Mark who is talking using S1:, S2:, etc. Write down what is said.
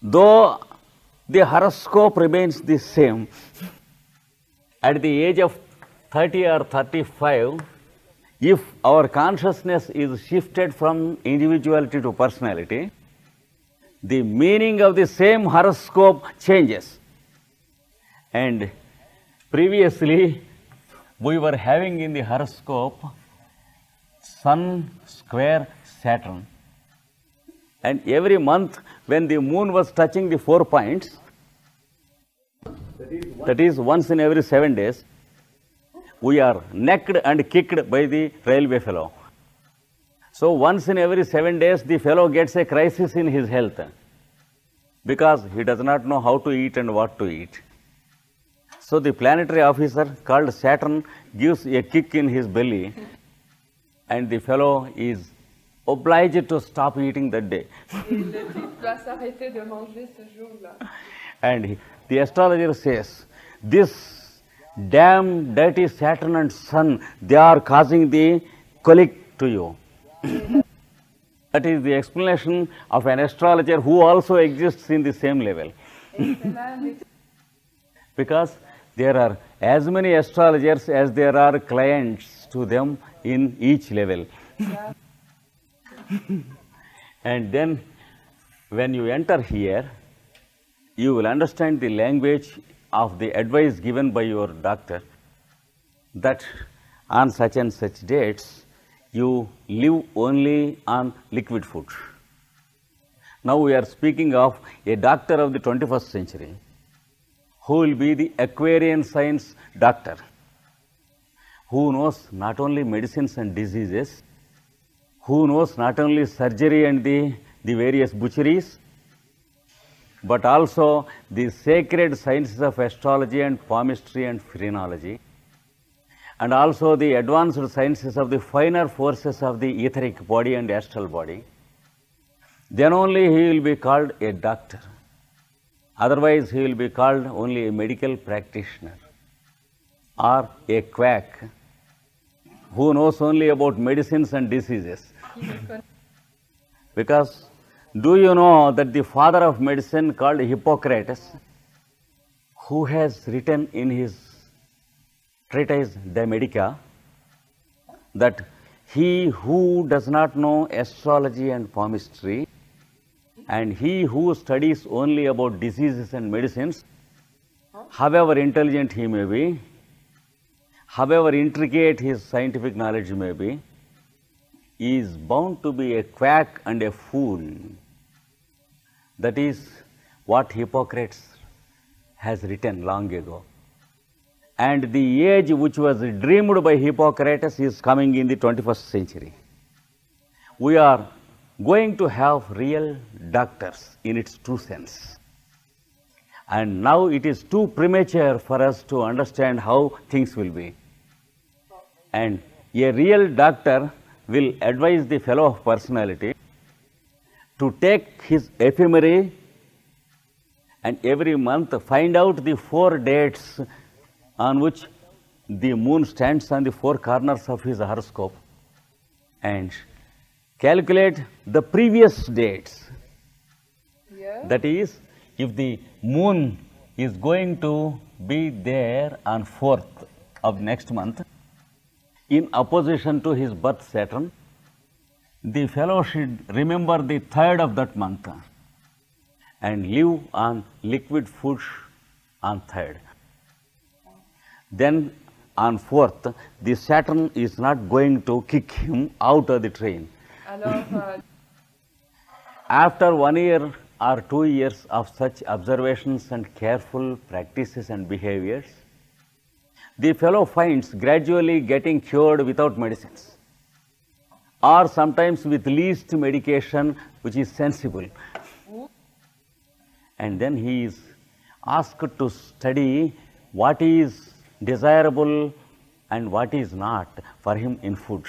S1: though the horoscope remains the same, at the age of 30 or 35, if our consciousness is shifted from individuality to personality, the meaning of the same horoscope changes. And previously, we were having in the horoscope Sun square Saturn. And every month when the moon was touching the 4 points, that is once in every 7 days, we are necked and kicked by the railway fellow. So once in every 7 days, the fellow gets a crisis in his health because he does not know how to eat and what to eat. So the planetary officer called Saturn gives a kick in his belly and the fellow is obliged to stop eating that day. And the astrologer says, this damn dirty Saturn and Sun, they are causing the colic to you. That is the explanation of an astrologer who also exists in the same level. Because there are as many astrologers as there are clients to them in each level. And then when you enter here, you will understand the language of the advice given by your doctor that on such and such dates, you live only on liquid food. Now we are speaking of a doctor of the 21st century who will be the Aquarian science doctor, who knows not only medicines and diseases, who knows not only surgery and the various butcheries, but also the sacred sciences of astrology and palmistry and phrenology, and also the advanced sciences of the finer forces of the etheric body and astral body, then only he will be called a doctor. Otherwise, he will be called only a medical practitioner or a quack who knows only about medicines and diseases. Because do you know that the father of medicine called Hippocrates, who has written in his treatise De Medica that he who does not know astrology and palmistry and he who studies only about diseases and medicines, however intelligent he may be, however intricate his scientific knowledge may be, is bound to be a quack and a fool. That is what Hippocrates has written long ago. And the age which was dreamed by Hippocrates is coming in the 21st century. We are going to have real doctors in its true sense. And now it is too premature for us to understand how things will be. And a real doctor will advise the fellow of personality to take his ephemera and every month find out the 4 dates on which the moon stands on the 4 corners of his horoscope and calculate the previous dates. Yeah. That is, if the moon is going to be there on 4th of next month, in opposition to his birth Saturn, the fellow should remember the 3rd of that month and live on liquid food on 3rd. Then on 4th, the Saturn is not going to kick him out of the train. After 1 year or 2 years of such observations and careful practices and behaviors, the fellow finds gradually getting cured without medicines or sometimes with least medication which is sensible. And then he is asked to study what is desirable and what is not for him in food.